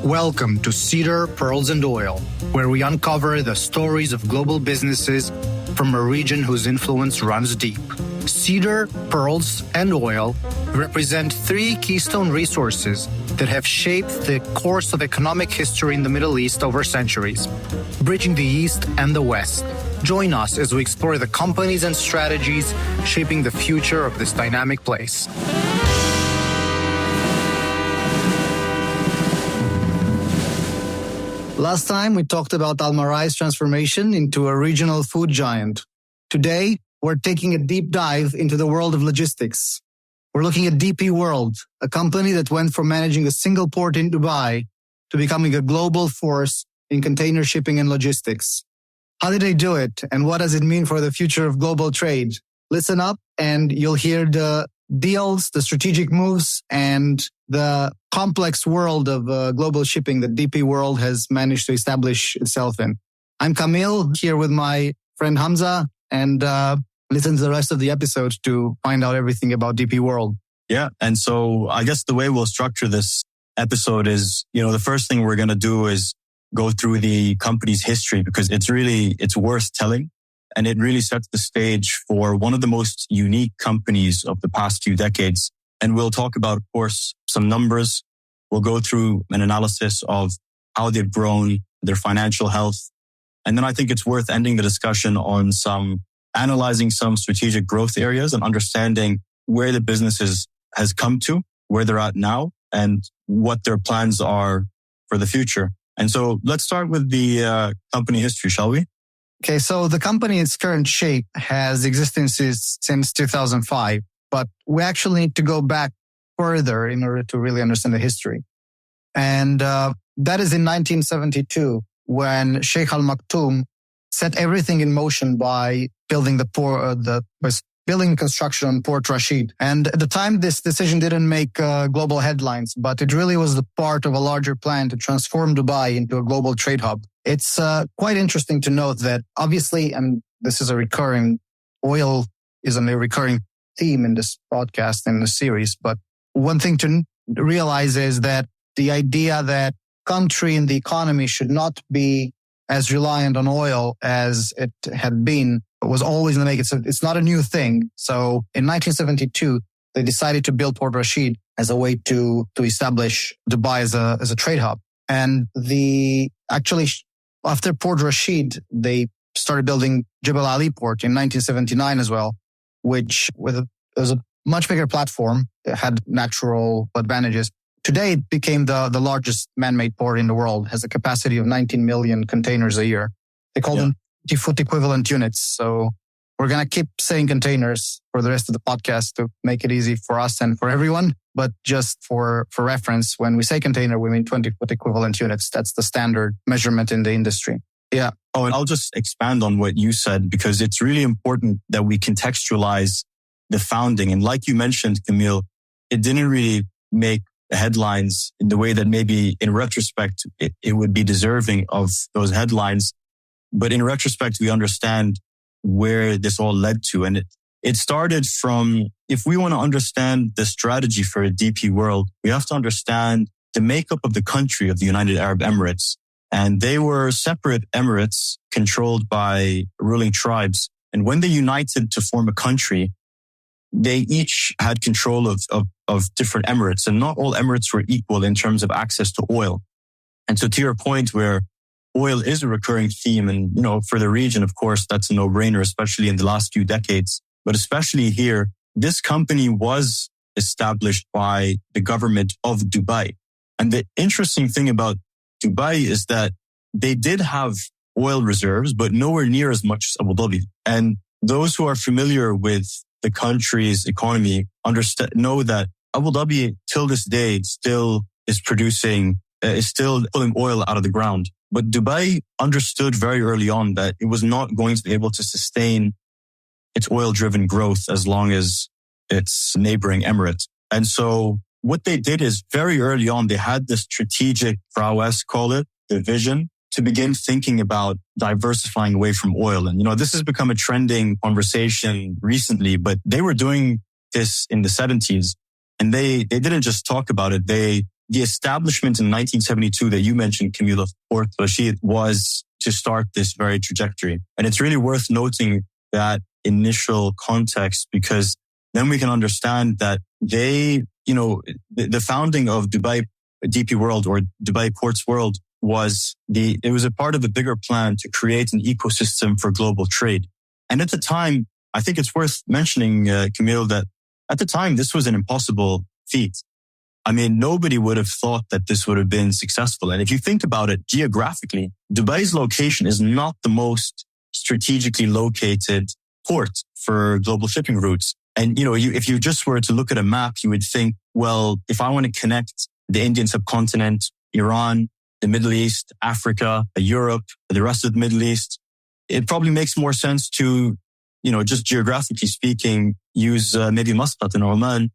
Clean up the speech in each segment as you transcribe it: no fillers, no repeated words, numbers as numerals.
Welcome to Cedar, Pearls, and Oil, where we uncover the stories of global businesses from a region whose influence runs deep. Cedar, Pearls, and Oil represent three keystone resources that have shaped the course of economic history in the Middle East over centuries, bridging the East and the West. Join us as we explore the companies and strategies shaping the future of this dynamic place. Last time, we talked about Almarai's transformation into a regional food giant. Today, we're taking a deep dive into the world of logistics. We're looking at DP World, a company that went from managing a single port in Dubai to becoming a global force in container shipping and logistics. How did they do it, and what does it mean for the future of global trade? Listen up, and you'll hear the deals, the strategic moves, and the complex world of global shipping that DP World has managed to establish itself in. I'm Camille, here with my friend Hamza, and listen to the rest of the episode to find out everything about DP World. Yeah, and so I guess the way we'll structure this episode is, the first thing we're going to do is go through the company's history, because it's worth telling. And it really sets the stage for one of the most unique companies of the past few decades. And we'll talk about, of course, some numbers. We'll go through an analysis of how they've grown, their financial health. And then I think it's worth ending the discussion on analyzing some strategic growth areas and understanding where the business has come to, where they're at now, and what their plans are for the future. And so let's start with the company history, shall we? Okay, so the company in its current shape has existed since 2005, but we actually need to go back further in order to really understand the history. And that is in 1972, when Sheikh Al Maktoum set everything in motion by building building construction on Port Rashid. And at the time, this decision didn't make global headlines, but it really was the part of a larger plan to transform Dubai into a global trade hub. It's quite interesting to note that obviously, and this is oil is a recurring theme in this podcast and the series, but one thing to realize is that the idea that country and the economy should not be as reliant on oil as it had been was always in the making. It's not a new thing. So in 1972, they decided to build Port Rashid as a way to establish Dubai as a trade hub. And after Port Rashid, they started building Jebel Ali Port in 1979 as well, which was a much bigger platform. It had natural advantages. Today, it became the largest man-made port in the world, has a capacity of 19 million containers a year. They call them 50-foot equivalent units. So we're going to keep saying containers for the rest of the podcast to make it easy for us and for everyone. But just for reference, when we say container, we mean 20-foot equivalent units. That's the standard measurement in the industry. Yeah. Oh, and I'll just expand on what you said, because it's really important that we contextualize the founding. And like you mentioned, Camille, it didn't really make headlines in the way that maybe in retrospect it would be deserving of those headlines. But in retrospect, we understand where this all led to. And it started from, if we want to understand the strategy for a DP World, we have to understand the makeup of the country of the United Arab Emirates. And they were separate emirates controlled by ruling tribes. And when they united to form a country, they each had control of different emirates, and not all emirates were equal in terms of access to oil. And so to your point, where oil is a recurring theme, and, for the region, of course, that's a no-brainer, especially in the last few decades. But especially here, this company was established by the government of Dubai. And the interesting thing about Dubai is that they did have oil reserves, but nowhere near as much as Abu Dhabi. And those who are familiar with the country's economy know that Abu Dhabi, till this day, still is still pulling oil out of the ground. But Dubai understood very early on that it was not going to be able to sustain its oil-driven growth as long as its neighboring emirate. And so what they did is very early on, they had this strategic prowess, call it, the vision, to begin thinking about diversifying away from oil. And, this has become a trending conversation recently, but they were doing this in the 70s. And they didn't just talk about it. They the establishment in 1972 that you mentioned, Camille, of Port Rashid was to start this very trajectory. And it's really worth noting that initial context, because then we can understand that they, the founding of Dubai DP World or Dubai Ports World it was a part of a bigger plan to create an ecosystem for global trade. And at the time, I think it's worth mentioning, Camille, that at the time, this was an impossible feat. I mean, nobody would have thought that this would have been successful. And if you think about it geographically, Dubai's location is not the most strategically located port for global shipping routes. And, if you just were to look at a map, you would think, well, if I want to connect the Indian subcontinent, Iran, the Middle East, Africa, Europe, the rest of the Middle East, it probably makes more sense to, just geographically speaking, use maybe Muscat in Oman,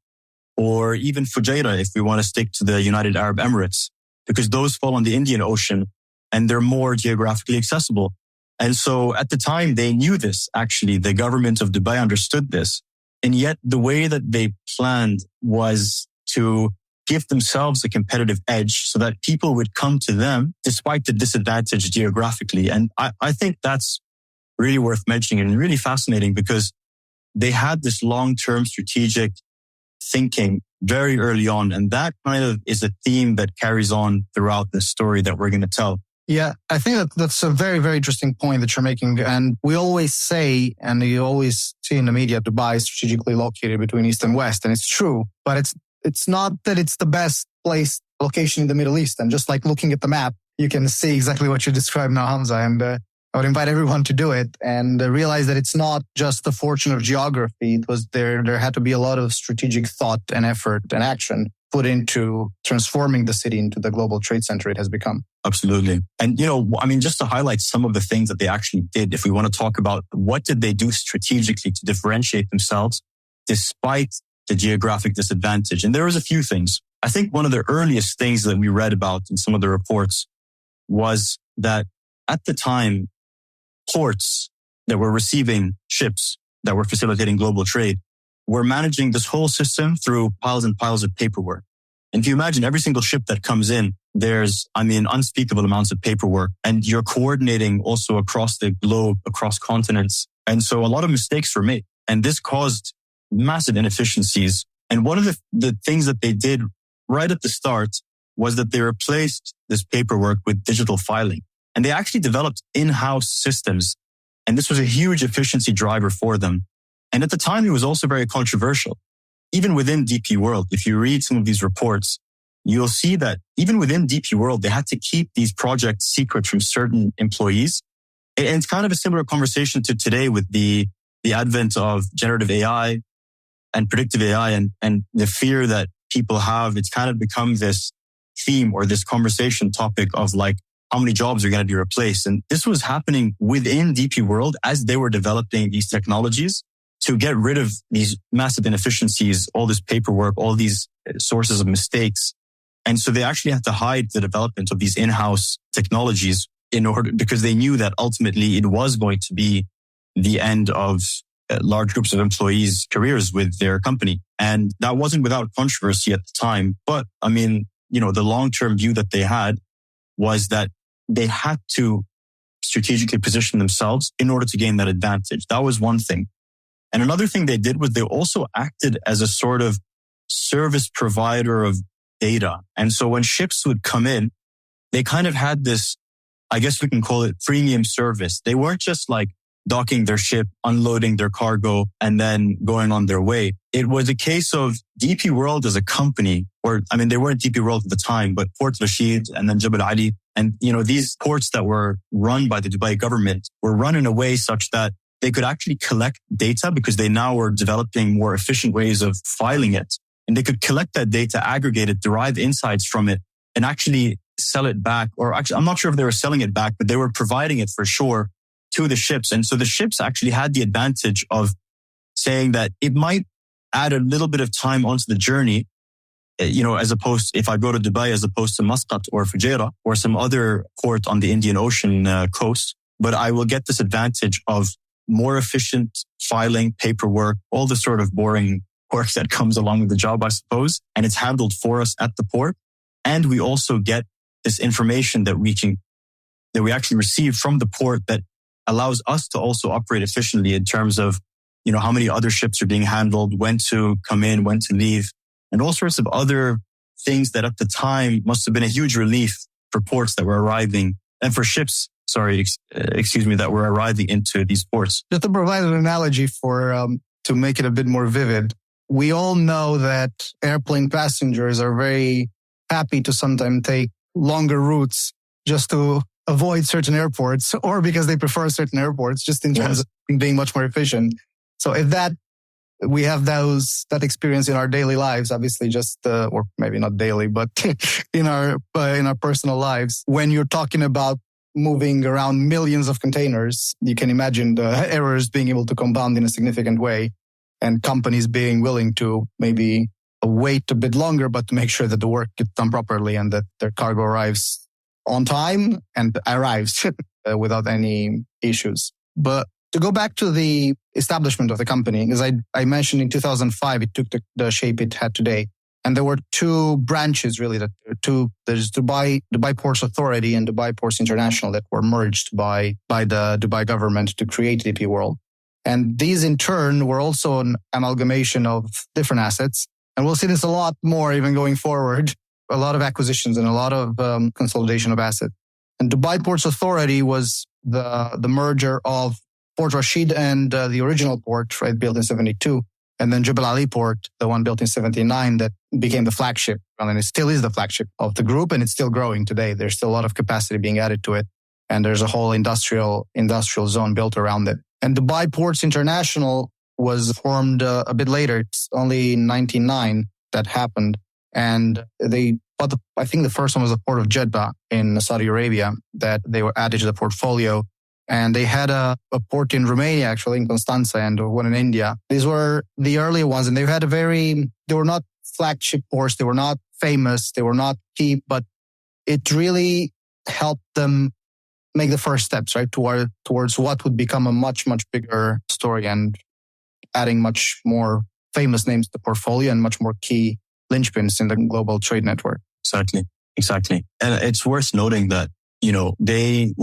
or even Fujairah if we want to stick to the United Arab Emirates, because those fall on the Indian Ocean and they're more geographically accessible. And so at the time they knew this, actually, the government of Dubai understood this. And yet the way that they planned was to give themselves a competitive edge so that people would come to them despite the disadvantage geographically. And I think that's really worth mentioning and really fascinating, because they had this long-term strategic thinking very early on. And that kind of is a theme that carries on throughout the story that we're going to tell. Yeah, I think that's a very, very interesting point that you're making. And we always say, and you always see in the media, Dubai is strategically located between East and West. And it's true, but it's not that it's the best place location in the Middle East. And just like looking at the map, you can see exactly what you described now, Hamza. And I would invite everyone to do it and realize that it's not just the fortune of geography. It was there had to be a lot of strategic thought and effort and action put into transforming the city into the global trade center it has become. Absolutely. And, just to highlight some of the things that they actually did, if we want to talk about what did they do strategically to differentiate themselves despite the geographic disadvantage. And there was a few things. I think one of the earliest things that we read about in some of the reports was that at the time, ports that were receiving ships that were facilitating global trade were managing this whole system through piles and piles of paperwork. And if you imagine every single ship that comes in, there's, unspeakable amounts of paperwork, and you're coordinating also across the globe, across continents. And so a lot of mistakes were made, and this caused massive inefficiencies. And one of the things that they did right at the start was that they replaced this paperwork with digital filing. And they actually developed in-house systems. And this was a huge efficiency driver for them. And at the time, it was also very controversial. Even within DP World, if you read some of these reports, you'll see that even within DP World, they had to keep these projects secret from certain employees. And it's kind of a similar conversation to today with the advent of generative AI and predictive AI and the fear that people have. It's kind of become this theme or this conversation topic of like, how many jobs are going to be replaced? And this was happening within DP World as they were developing these technologies to get rid of these massive inefficiencies, all this paperwork, all these sources of mistakes. And so they actually had to hide the development of these in-house technologies because they knew that ultimately it was going to be the end of large groups of employees' careers with their company. And that wasn't without controversy at the time. But the long-term view that they had was that they had to strategically position themselves in order to gain that advantage. That was one thing. And another thing they did was they also acted as a sort of service provider of data. And so when ships would come in, they kind of had this, I guess we can call it premium service. They weren't just like docking their ship, unloading their cargo, and then going on their way. It was a case of DP World as a company, they weren't DP World at the time, but Port Rashid and then Jebel Ali. And, these ports that were run by the Dubai government were run in a way such that they could actually collect data because they now were developing more efficient ways of filing it. And they could collect that data, aggregate it, derive insights from it, and actually sell it back. Or actually, I'm not sure if they were selling it back, but they were providing it for sure to the ships. And so the ships actually had the advantage of saying that it might add a little bit of time onto the journey, as opposed, if I go to Dubai, as opposed to Muscat or Fujairah or some other port on the Indian Ocean coast. But I will get this advantage of more efficient filing, paperwork, all the sort of boring work that comes along with the job, I suppose. And it's handled for us at the port. And we also get this information that we actually receive from the port that allows us to also operate efficiently in terms of, how many other ships are being handled, when to come in, when to leave, and all sorts of other things that at the time must have been a huge relief for ports that were arriving and for ships, that were arriving into these ports. Just to provide an analogy to make it a bit more vivid, we all know that airplane passengers are very happy to sometimes take longer routes just to avoid certain airports or because they prefer certain airports just in terms of being much more efficient. So if we have that experience in our daily lives, obviously or maybe not daily, but in our personal lives, when you're talking about moving around millions of containers, you can imagine the errors being able to compound in a significant way and companies being willing to maybe wait a bit longer, but to make sure that the work gets done properly and that their cargo arrives on time and arrives without any issues. But to go back to the establishment of the company, as I mentioned in 2005, it took the shape it had today. And there were two branches really there's Dubai Ports Authority and Dubai Ports International that were merged by the Dubai government to create DP World. And these in turn were also an amalgamation of different assets. And we'll see this a lot more even going forward, a lot of acquisitions and a lot of consolidation of assets. And Dubai Ports Authority was the merger of Port Rashid and the original port, right, built in 72. And then Jebel Ali Port, the one built in 79 that became the flagship. And it still is the flagship of the group and it's still growing today. There's still a lot of capacity being added to it. And there's a whole industrial zone built around it. And Dubai Ports International was formed a bit later. It's only in 1999 that happened. And I think the first one was the port of Jeddah in Saudi Arabia that they were added to the portfolio. And they had a port in Romania, actually, in Constanța, and one in India. These were the earlier ones, and they were not flagship ports. They were not famous. They were not key, but it really helped them make the first steps, right, towards what would become a much, much bigger story and adding much more famous names to the portfolio and much more key linchpins in the global trade network. Exactly. And it's worth noting that,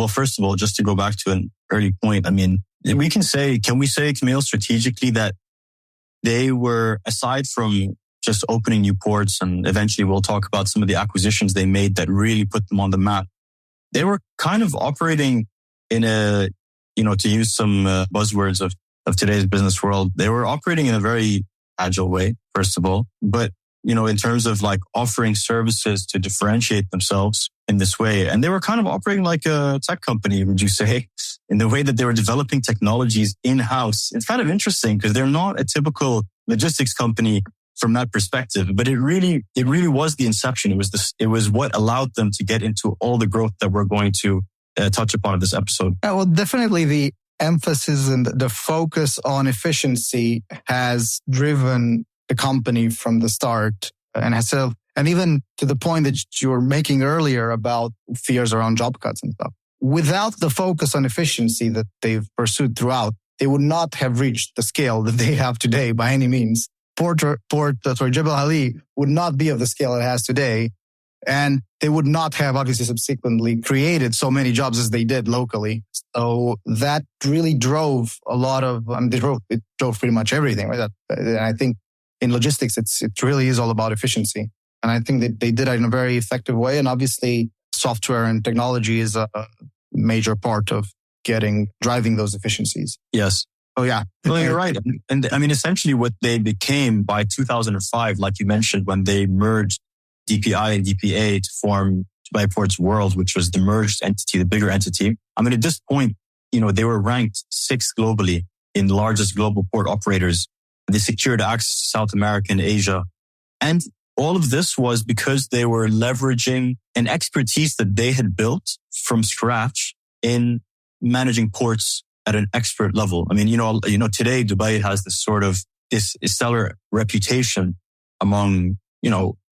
first of all, just to go back to an early point, I mean, can we say, Camille, strategically that they were, aside from just opening new ports, and eventually we'll talk about some of the acquisitions they made that really put them on the map, they were kind of operating in to use some buzzwords of today's business world, they were operating in a very agile way, first of all. But, in terms of like offering services to differentiate themselves in this way. And they were kind of operating like a tech company, would you say, in the way that they were developing technologies in-house. It's kind of interesting because they're not a typical logistics company from that perspective, but it really was the inception. It was what allowed them to get into all the growth that we're going to touch upon in this episode. Yeah, well, definitely the emphasis and the focus on efficiency has driven the company from the start and even to the point that you were making earlier about fears around job cuts and stuff. Without the focus on efficiency that they've pursued throughout, they would not have reached the scale that they have today by any means. Jebel Ali would not be of the scale it has today. And they would not have obviously subsequently created so many jobs as they did locally. So that really drove a lot of, it drove pretty much everything, right? And I think in logistics, it really is all about efficiency. And I think that they did it in a very effective way. And obviously software and technology is a major part of driving those efficiencies. Yes. Oh, yeah. Well, you're right. And I mean, essentially what they became by 2005, like you mentioned, when they merged DPI and DPA to form Dubai Ports World, which was the merged entity, the bigger entity. I mean, at this point, they were ranked 6th globally in the largest global port operators. They secured access to South America and Asia. And all of this was because they were leveraging an expertise that they had built from scratch in managing ports at an expert level. I mean, today Dubai has this stellar reputation among,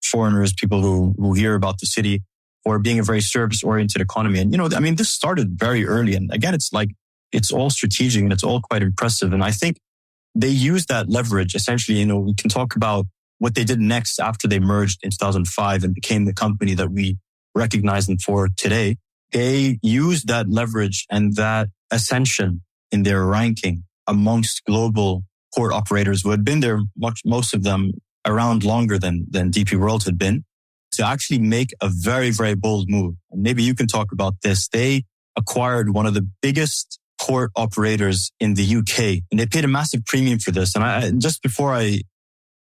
foreigners, people who hear about the city for being a very service-oriented economy. And, this started very early. And again, it's all strategic and it's all quite impressive. And I think they use that leverage. Essentially, we can talk about what they did next after they merged in 2005 and became the company that we recognize them for today, they used that leverage and that ascension in their ranking amongst global port operators who had been there, most of them around longer than DP World had been, to actually make a very, very bold move. And maybe you can talk about this. They acquired one of the biggest port operators in the UK, and they paid a massive premium for this. And just before I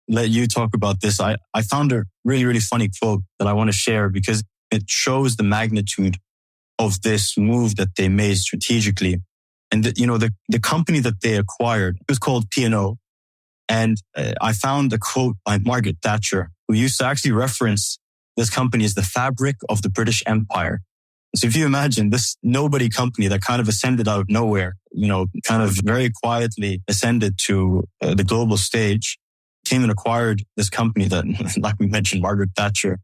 let you talk about this, I found a really, really funny quote that I want to share because it shows the magnitude of this move that they made strategically. And the company that they acquired, it was called P&O. And I found a quote by Margaret Thatcher, who used to actually reference this company as the fabric of the British Empire. So if you imagine this nobody company that kind of ascended out of nowhere, kind of very quietly ascended to the global stage, came and acquired this company that, like we mentioned, Margaret Thatcher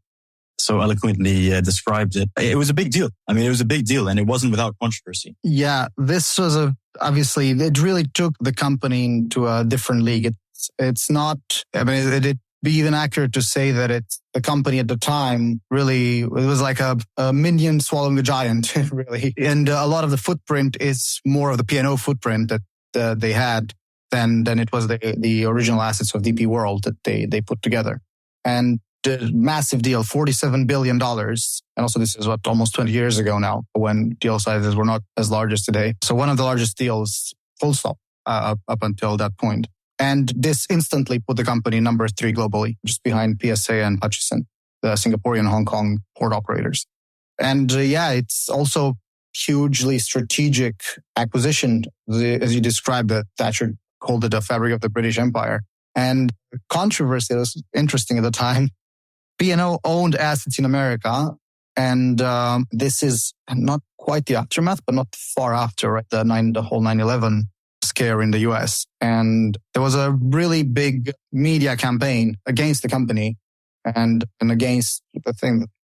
so eloquently described it. It was a big deal. I mean, it was a big deal and it wasn't without controversy. Yeah, this was obviously, it really took the company into a different league. It's not, I mean, it'd be even accurate to say that the company at the time really, it was like a minion swallowing a giant, really. And a lot of the footprint is more of the P&O footprint that they had than it was the original assets of DP World that they put together. And the massive deal, $47 billion. And also this is almost 20 years ago now, when deal sizes were not as large as today. So one of the largest deals, full stop, up until that point. And this instantly put the company number 3 globally, just behind PSA and Hutchison, the Singaporean Hong Kong port operators. And it's also hugely strategic acquisition. As you described, that Thatcher called it a fabric of the British Empire. And controversy was interesting at the time. P&O owned assets in America. And this is not quite the aftermath, but not far after, right? The whole 9/11 scare in the US. And there was a really big media campaign against the company and against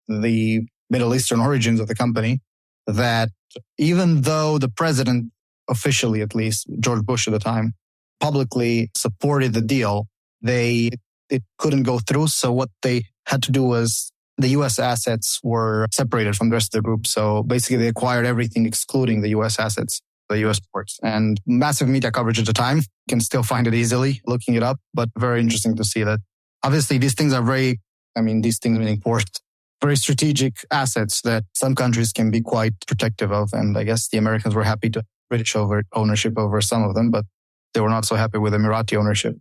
the Middle Eastern origins of the company, that even though the president, officially at least, George Bush at the time, publicly supported the deal, it couldn't go through. So what they had to do was the US assets were separated from the rest of the group. So basically they acquired everything excluding the US assets, the US ports, and massive media coverage at the time. You can still find it easily looking it up, but very interesting to see that. Obviously these things are these things meaning ports, very strategic assets that some countries can be quite protective of. And I guess the Americans were happy to British ownership over some of them, but they were not so happy with Emirati ownership.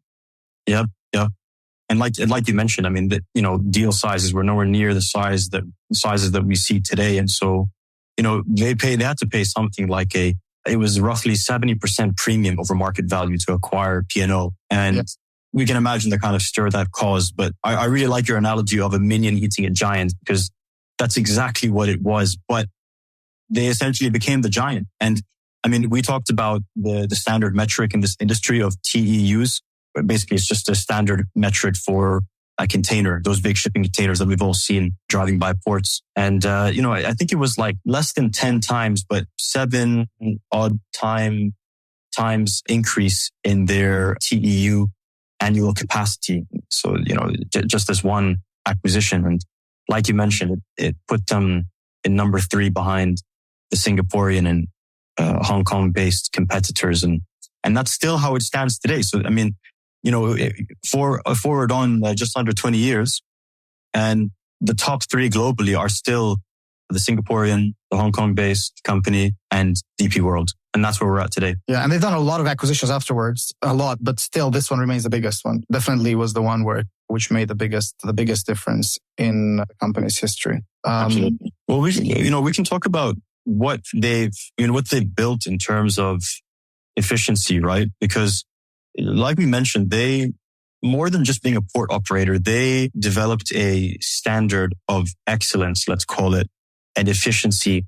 Yeah. And like you mentioned, I mean, deal sizes were nowhere near the sizes that we see today. And so, they had to pay something like it was roughly 70% premium over market value to acquire P&O. And we can imagine the kind of stir that caused. But I really like your analogy of a minion eating a giant, because that's exactly what it was. But they essentially became the giant. And I mean, we talked about the standard metric in this industry of TEUs. Basically, it's just a standard metric for a container, those big shipping containers that we've all seen driving by ports. And, I think it was like less than 10 times, but 7 odd times increase in their TEU annual capacity. So, just as one acquisition. And like you mentioned, it put them in number 3 behind the Singaporean and Hong Kong based competitors. And that's still how it stands today. So, I mean, forward on just under 20 years, and the top 3 globally are still the Singaporean, the Hong Kong-based company, and DP World. And that's where we're at today. Yeah, and they've done a lot of acquisitions afterwards, but still this one remains the biggest one. Definitely was the one which made the biggest difference in the company's history. Absolutely. Well, we can talk about what they've built in terms of efficiency, right? Because like we mentioned, they, more than just being a port operator, they developed a standard of excellence, let's call it, and efficiency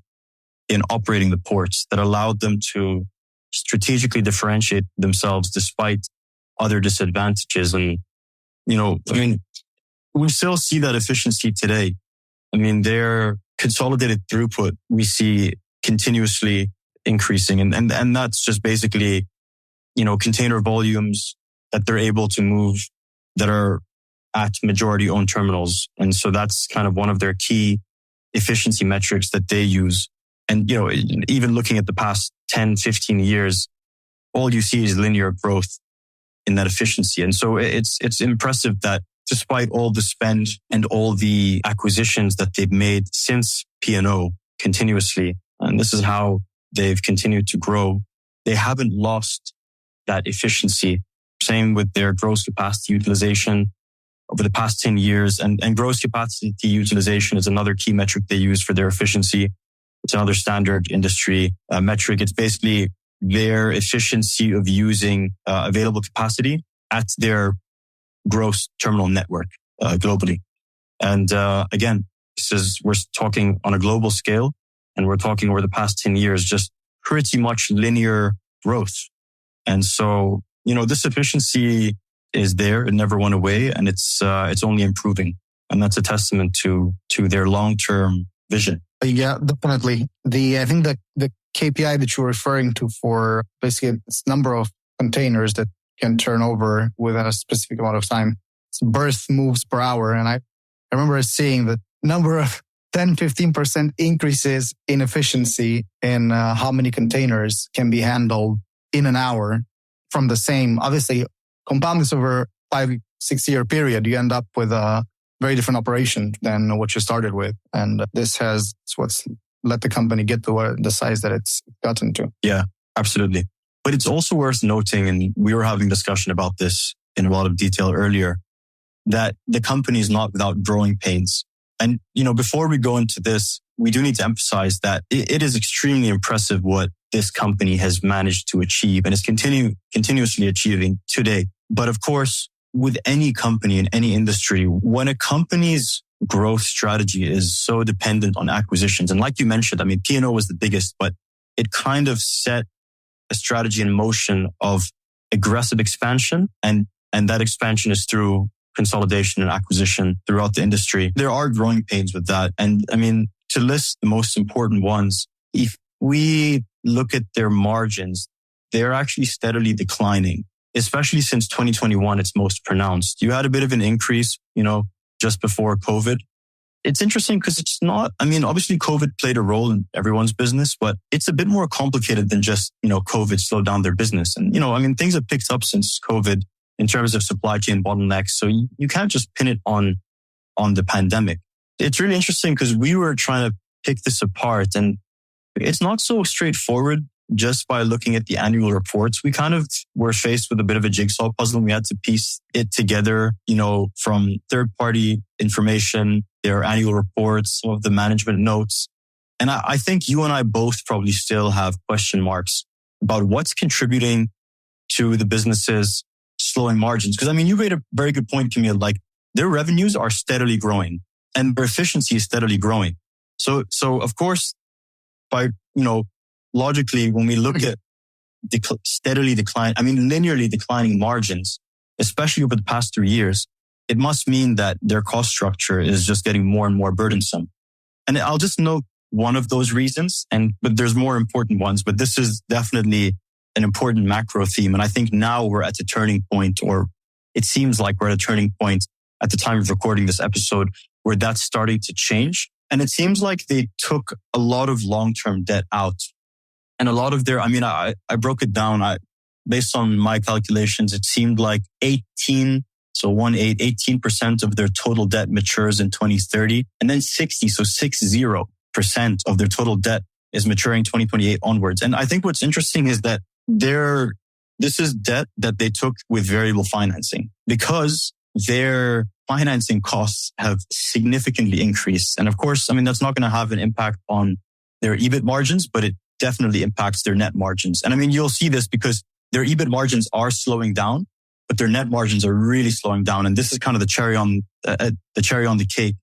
in operating the ports that allowed them to strategically differentiate themselves despite other disadvantages. And, we still see that efficiency today. I mean, their consolidated throughput, we see continuously increasing. And that's just basically, container volumes that they're able to move that are at majority owned terminals. And so that's kind of one of their key efficiency metrics that they use. And, even looking at the past 10, 15 years, all you see is linear growth in that efficiency. And so it's impressive that despite all the spend and all the acquisitions that they've made since P&O continuously, and this is how they've continued to grow, they haven't lost that efficiency. Same with their gross capacity utilization over the past 10 years. And gross capacity utilization is another key metric they use for their efficiency. It's another standard industry metric. It's basically their efficiency of using available capacity at their gross terminal network globally. And again, we're talking on a global scale, and we're talking over the past 10 years, just pretty much linear growth. And so, this efficiency is there. It never went away, and it's only improving. And that's a testament to their long-term vision. Yeah, definitely. I think the KPI that you're referring to for basically this number of containers that can turn over within a specific amount of time, it's berth moves per hour. And I remember seeing the number of 10-15% increases in efficiency in how many containers can be handled in an hour from the same. Obviously, compound this over 5-6 year period, you end up with a very different operation than what you started with. And this has what's let the company get to the size that it's gotten to. Yeah, absolutely. But it's also worth noting, and we were having a discussion about this in a lot of detail earlier, that the company is not without growing pains. And, before we go into this, we do need to emphasize that it is extremely impressive what this company has managed to achieve and is continuously achieving today. But of course, with any company in any industry, when a company's growth strategy is so dependent on acquisitions, and like you mentioned, P&O was the biggest, but it kind of set a strategy in motion of aggressive expansion, and that expansion is through consolidation and acquisition throughout the industry. There are growing pains with that. And to list the most important ones, if we look at their margins, they're actually steadily declining, especially since 2021, it's most pronounced. You had a bit of an increase, just before COVID. It's interesting because it's not, obviously COVID played a role in everyone's business, but it's a bit more complicated than just, COVID slowed down their business. And, things have picked up since COVID in terms of supply chain bottlenecks. So you can't just pin it on the pandemic. It's really interesting because we were trying to pick this apart, and it's not so straightforward just by looking at the annual reports. We kind of were faced with a bit of a jigsaw puzzle, and we had to piece it together, from third-party information, their annual reports, some of the management notes. And I think you and I both probably still have question marks about what's contributing to the business's slowing margins. Because you made a very good point, Camille, like their revenues are steadily growing and their efficiency is steadily growing. So of course, by, logically, when we look at steadily linearly declining margins, especially over the past 3 years, it must mean that their cost structure is just getting more and more burdensome. And I'll just note one of those reasons, but there's more important ones, but this is definitely an important macro theme. And I think now we're at a turning point, or it seems like we're at a turning point at the time of recording this episode where that's starting to change. And it seems like they took a lot of long-term debt out. And a lot of their, I broke it down. Based on my calculations, it seemed like 18% of their total debt matures in 2030. And then 60% of their total debt is maturing 2028 onwards. And I think what's interesting is that this is debt that they took with variable financing because their financing costs have significantly increased. And of course, that's not going to have an impact on their EBIT margins, but it definitely impacts their net margins. And you'll see this because their EBIT margins are slowing down, but their net margins are really slowing down. And this is kind of the cherry on the cake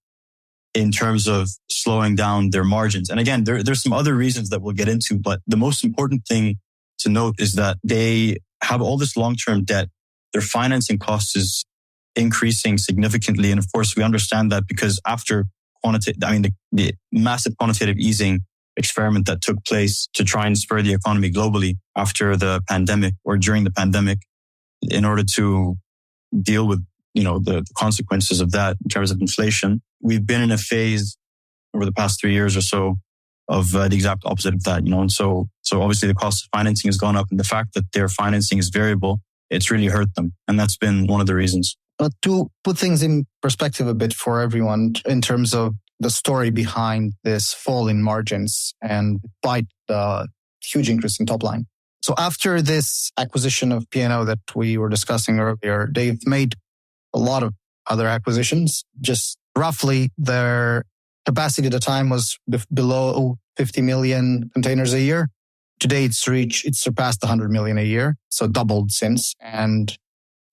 in terms of slowing down their margins. And again, there's some other reasons that we'll get into, but the most important thing to note is that they have all this long-term debt. Their financing cost is increasing significantly. And of course, we understand that because after the massive quantitative easing experiment that took place to try and spur the economy globally after the pandemic or during the pandemic in order to deal with the consequences of that in terms of inflation. We've been in a phase over the past 3 years or so of the exact opposite of that, and so obviously the cost of financing has gone up, and the fact that their financing is variable, it's really hurt them. And that's been one of the reasons. But to put things in perspective a bit for everyone in terms of the story behind this fall in margins and despite the huge increase in top line. So after this acquisition of P&O that we were discussing earlier, they've made a lot of other acquisitions. Just roughly their capacity at the time was below 50 million containers a year. Today it's surpassed 100 million a year. So doubled since. And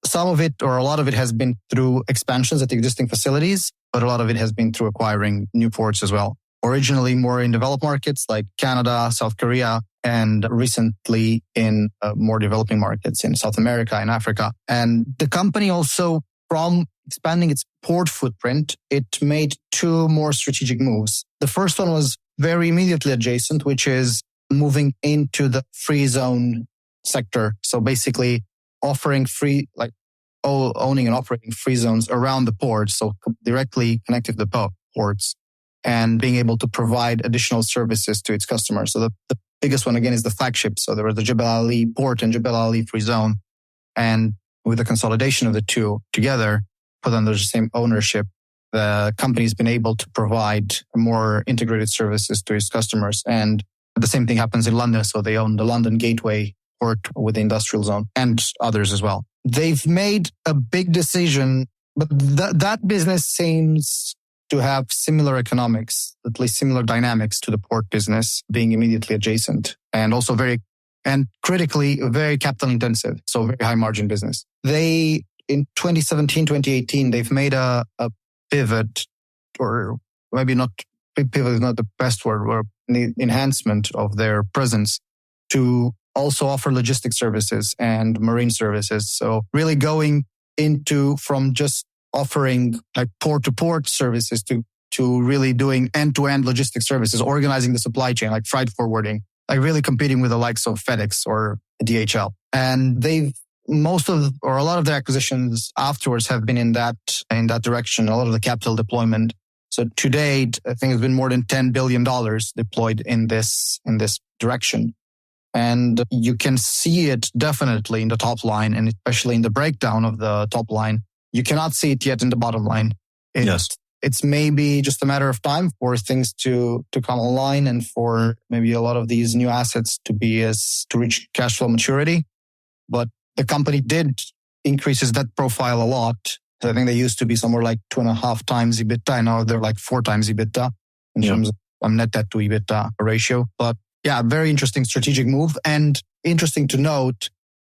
some of it or a lot of it has been through expansions at existing facilities, but a lot of it has been through acquiring new ports as well. Originally more in developed markets like Canada, South Korea, and recently in more developing markets in South America and Africa. And the company also, from expanding its port footprint, it made two more strategic moves. The first one was very immediately adjacent, which is moving into the free zone sector. So basically offering owning and operating free zones around the ports, so directly connected to the ports, and being able to provide additional services to its customers. So the biggest one, again, is the flagship. So there was the Jebel Ali port and Jebel Ali free zone. And with the consolidation of the two together, put under the same ownership, the company's been able to provide more integrated services to its customers. And the same thing happens in London. So they own the London Gateway port with the industrial zone and others as well. They've made a big decision, but that business seems to have similar economics, at least similar dynamics to the port business, being immediately adjacent and also critically very capital intensive. So very high margin business. They, in 2017, 2018, they've made a pivot, or maybe not, pivot is not the best word, or the enhancement of their presence to also offer logistics services and marine services. So really going from just offering like port-to-port services to really doing end-to-end logistics services, organizing the supply chain, like freight forwarding, like really competing with the likes of FedEx or DHL. And a lot of their acquisitions afterwards have been in that direction, a lot of the capital deployment. So to date, I think it's been more than $10 billion deployed in this direction. And you can see it definitely in the top line, and especially in the breakdown of the top line. You cannot see it yet in the bottom line. Yes. It's maybe just a matter of time for things to come online and for maybe a lot of these new assets to reach cash flow maturity. But the company did increase its debt profile a lot. So I think they used to be somewhere like 2.5 times EBITDA. And now they're like 4 times EBITDA in terms of net debt to EBITDA ratio. But yeah, very interesting strategic move. And interesting to note,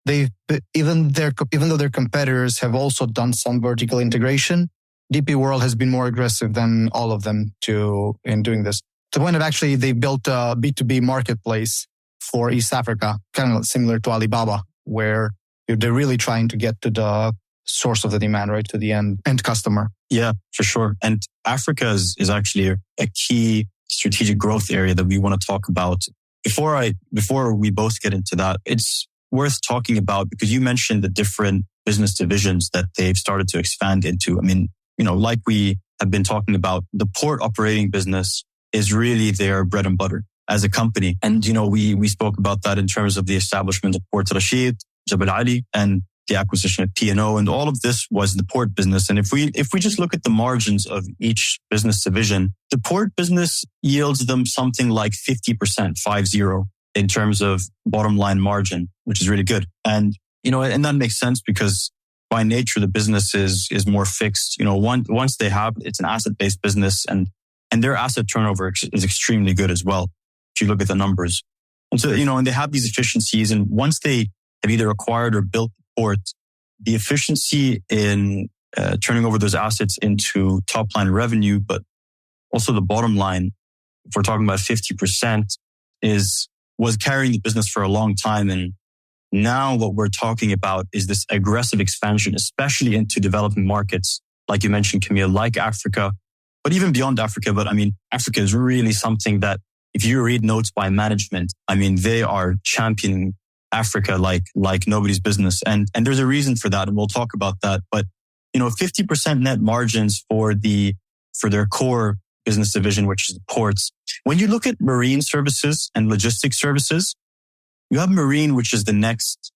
even though their competitors have also done some vertical integration, DP World has been more aggressive than all of them in doing this. To the point of actually they built a B2B marketplace for East Africa, kind of similar to Alibaba, where they're really trying to get to the source of the demand, right, to the end customer. Yeah, for sure. And Africa is actually a key strategic growth area that we want to talk about. Before we both get into that, it's worth talking about because you mentioned the different business divisions that they've started to expand into. I mean, like we have been talking about, the port operating business is really their bread and butter as a company. And, we spoke about that in terms of the establishment of Port Rashid, Jebel Ali, and the acquisition of P&O. And all of this was the port business. And if we just look at the margins of each business division, the port business yields them something like 50%, 50, in terms of bottom line margin, which is really good. And, and that makes sense because by nature, the business is more fixed. Once they have, it's an asset-based business and their asset turnover is extremely good as well. If you look at the numbers. And so, and they have these efficiencies. And once they have either acquired or built the port, the efficiency in turning over those assets into top line revenue, but also the bottom line, if we're talking about 50%, was carrying the business for a long time. And now what we're talking about is this aggressive expansion, especially into developing markets, like you mentioned, Camille, like Africa, but even beyond Africa. But I mean, Africa is really something that if you read notes by management, I mean, they are championing Africa like nobody's business. And there's a reason for that. And we'll talk about that. But 50% net margins for their core business division, which is the ports. When you look at marine services and logistics services, you have marine, which is the next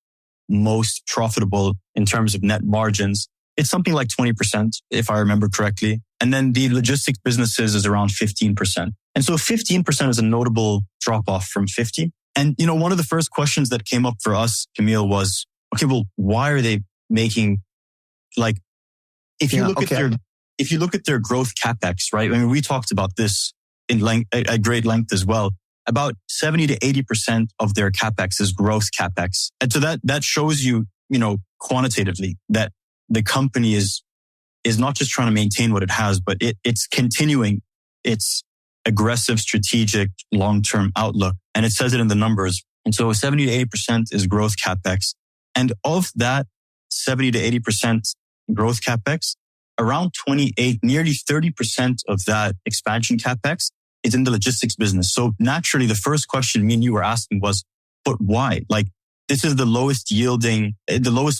most profitable in terms of net margins. It's something like 20%, if I remember correctly. And then the logistics businesses is around 15%. And so 15% is a notable drop off from 50. And, one of the first questions that came up for us, Camille, was, okay, well, why are they making, like, if you look at their growth CapEx, right? I mean, we talked about this at great length as well. About 70 to 80% of their CapEx is growth CapEx. And so that shows you, quantitatively that the company is not just trying to maintain what it has, but it's continuing its aggressive, strategic, long-term outlook. And it says it in the numbers. And so 70 to 80% is growth CapEx. And of that 70 to 80% growth CapEx, around 28, nearly 30% of that expansion CapEx is in the logistics business. So naturally, the first question me and you were asking was, but why? Like, this is the lowest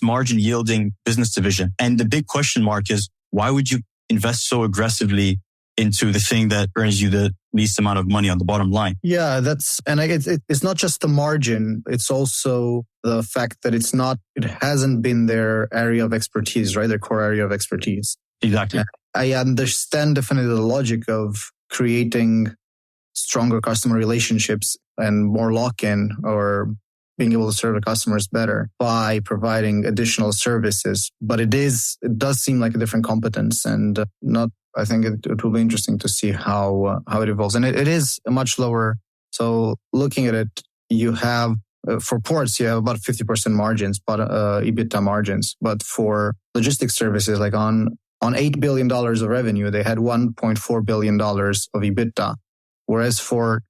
margin yielding business division. And the big question mark is, why would you invest so aggressively into the thing that earns you the least amount of money on the bottom line? Yeah, it's not just the margin. It's also the fact that it hasn't been their area of expertise, right? Their core area of expertise. Exactly. I understand definitely the logic of creating stronger customer relationships and more lock-in, or being able to serve the customers better by providing additional services. But it does seem like a different competence, and I think it will be interesting to see how it evolves. And it is a much lower. So looking at it, you have, for ports, you have about 50% margins, but EBITDA margins. But for logistics services, like on $8 billion of revenue, they had $1.4 billion of EBITDA. Whereas for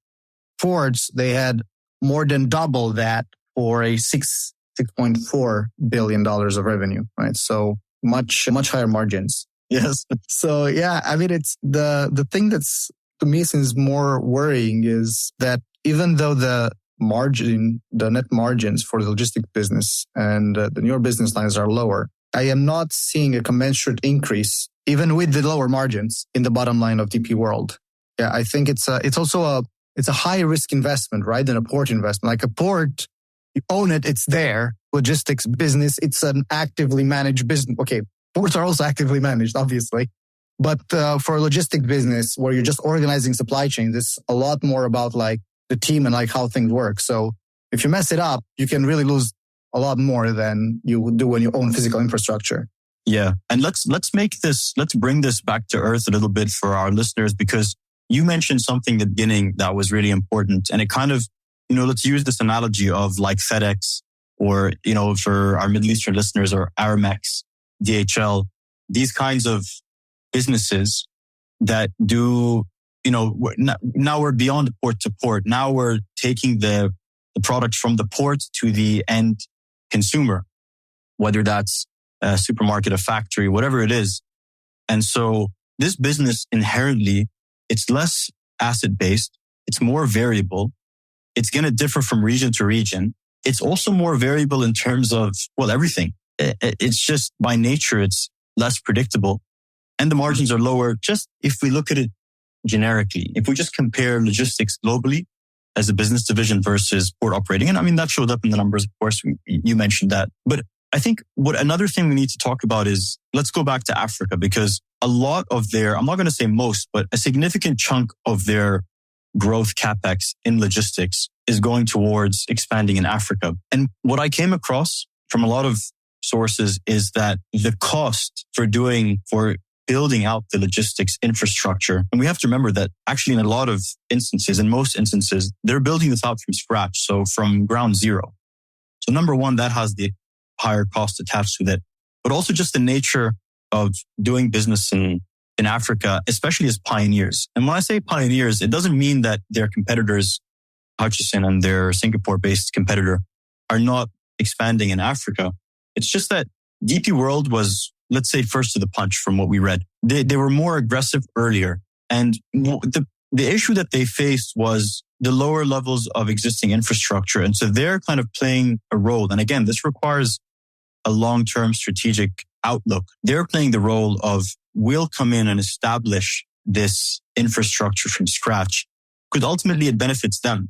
ports, they had more than double that for a $6.4 billion of revenue, right? So much higher margins. Yes. So yeah, I mean, it's the thing that's to me seems more worrying is that even though the net margins for the logistics business and the newer business lines are lower, I am not seeing a commensurate increase, even with the lower margins, in the bottom line of DP World. Yeah, I think it's also a high risk investment, right? Than a port investment. Like a port, you own it, it's there. Logistics business, it's an actively managed business. Okay, ports are also actively managed, obviously. But for a logistics business where you're just organizing supply chains, it's a lot more about like the team and like how things work. So if you mess it up, you can really lose a lot more than you would do when you own physical infrastructure. Yeah. And let's bring this back to earth a little bit for our listeners, because you mentioned something at the beginning that was really important. And it kind of, let's use this analogy of like FedEx or, for our Middle Eastern listeners, or Aramex, DHL, these kinds of businesses that do, now we're beyond port to port. Now we're taking the product from the port to the end consumer, whether that's a supermarket, a factory, whatever it is. And so this business inherently, it's less asset-based. It's more variable. It's going to differ from region to region. It's also more variable in terms of, everything. It's just by nature, it's less predictable. And the margins are lower. Just if we look at it generically, if we just compare logistics globally as a business division versus port operating. And I mean, that showed up in the numbers, of course, you mentioned that. But I think another thing we need to talk about is, let's go back to Africa, because a lot of I'm not going to say most, but a significant chunk of their growth CapEx in logistics is going towards expanding in Africa. And what I came across from a lot of sources is that the cost for building out the logistics infrastructure, and we have to remember that actually in most instances, they're building this out from scratch. So from ground zero. So number one, that has the higher cost attached to that, but also just the nature of doing business in Africa, especially as pioneers. And when I say pioneers, it doesn't mean that their competitors, Hutchison and their Singapore-based competitor, are not expanding in Africa. It's just that DP World was, let's say, first to the punch from what we read. They were more aggressive earlier. And the issue that they faced was the lower levels of existing infrastructure. And so they're kind of playing a role. And again, this requires a long-term strategic outlook, they're playing the role of, we'll come in and establish this infrastructure from scratch, because ultimately it benefits them.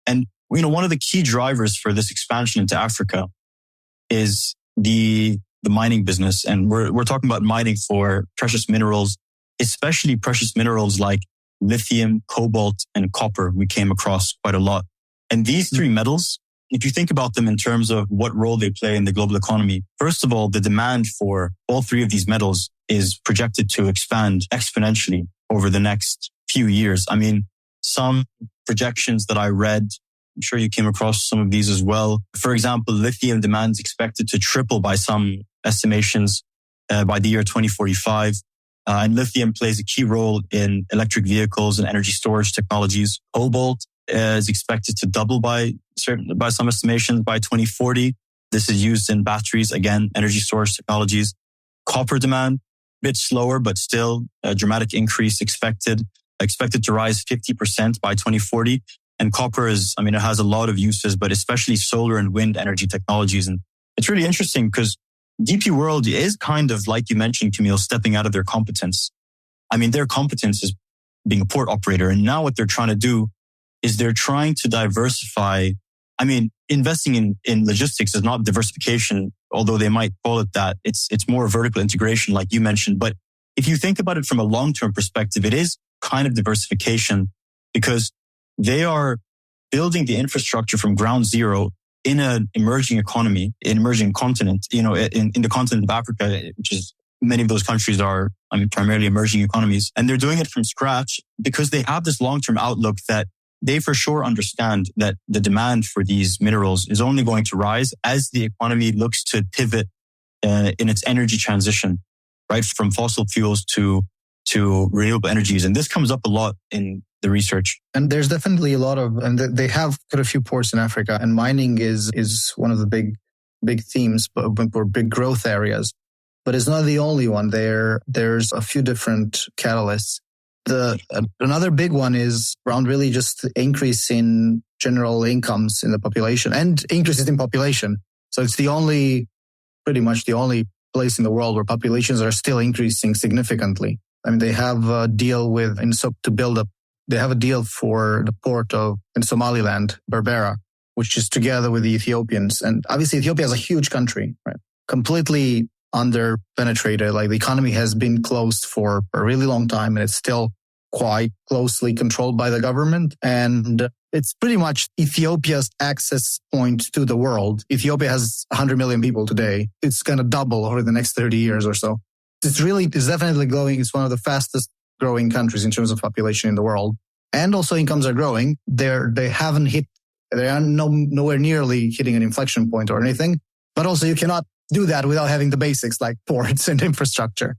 And, one of the key drivers for this expansion into Africa is the mining business. And we're talking about mining for precious minerals, especially precious minerals like lithium, cobalt, and copper. We came across quite a lot. And these three metals, if you think about them in terms of what role they play in the global economy, first of all, the demand for all three of these metals is projected to expand exponentially over the next few years. I mean, some projections that I read, I'm sure you came across some of these as well. For example, lithium demand is expected to triple by some estimations by the year 2045. And lithium plays a key role in electric vehicles and energy storage technologies. Cobalt is expected to double by some estimations by 2040. This is used in batteries, again, energy storage technologies. Copper demand, a bit slower, but still a dramatic increase expected to rise 50% by 2040. And copper it has a lot of uses, but especially solar and wind energy technologies. And it's really interesting because DP World is kind of, like you mentioned, Camille, stepping out of their competence. I mean, their competence is being a port operator. And now what they're trying to do is they're trying to diversify. I mean, investing in logistics is not diversification, although they might call it that. It's more vertical integration, like you mentioned. But if you think about it from a long-term perspective, it is kind of diversification, because they are building the infrastructure from ground zero in an emerging economy, an emerging continent, in the continent of Africa, which is, many of those countries are, primarily emerging economies. And they're doing it from scratch because they have this long-term outlook that they for sure understand that the demand for these minerals is only going to rise as the economy looks to pivot in its energy transition, right? From fossil fuels to renewable energies. And this comes up a lot in the research. And there's definitely a lot of, and they have quite a few ports in Africa, and mining is one of the big themes, or big growth areas. But it's not the only one. There's a few different catalysts. Another big one is around really just the increase in general incomes in the population and increases in population. So it's pretty much the only place in the world where populations are still increasing significantly. I mean, they have a deal they have a deal for the port in Somaliland, Berbera, which is together with the Ethiopians. And obviously Ethiopia is a huge country, right? Completely under-penetrated. Like, the economy has been closed for a really long time, and it's still quite closely controlled by the government. And it's pretty much Ethiopia's access point to the world. Ethiopia has 100 million people today. It's going to double over the next 30 years or so. It's definitely growing. It's one of the fastest growing countries in terms of population in the world. And also incomes are growing. They are nowhere nearly hitting an inflection point or anything. But also you cannot do that without having the basics like ports and infrastructure.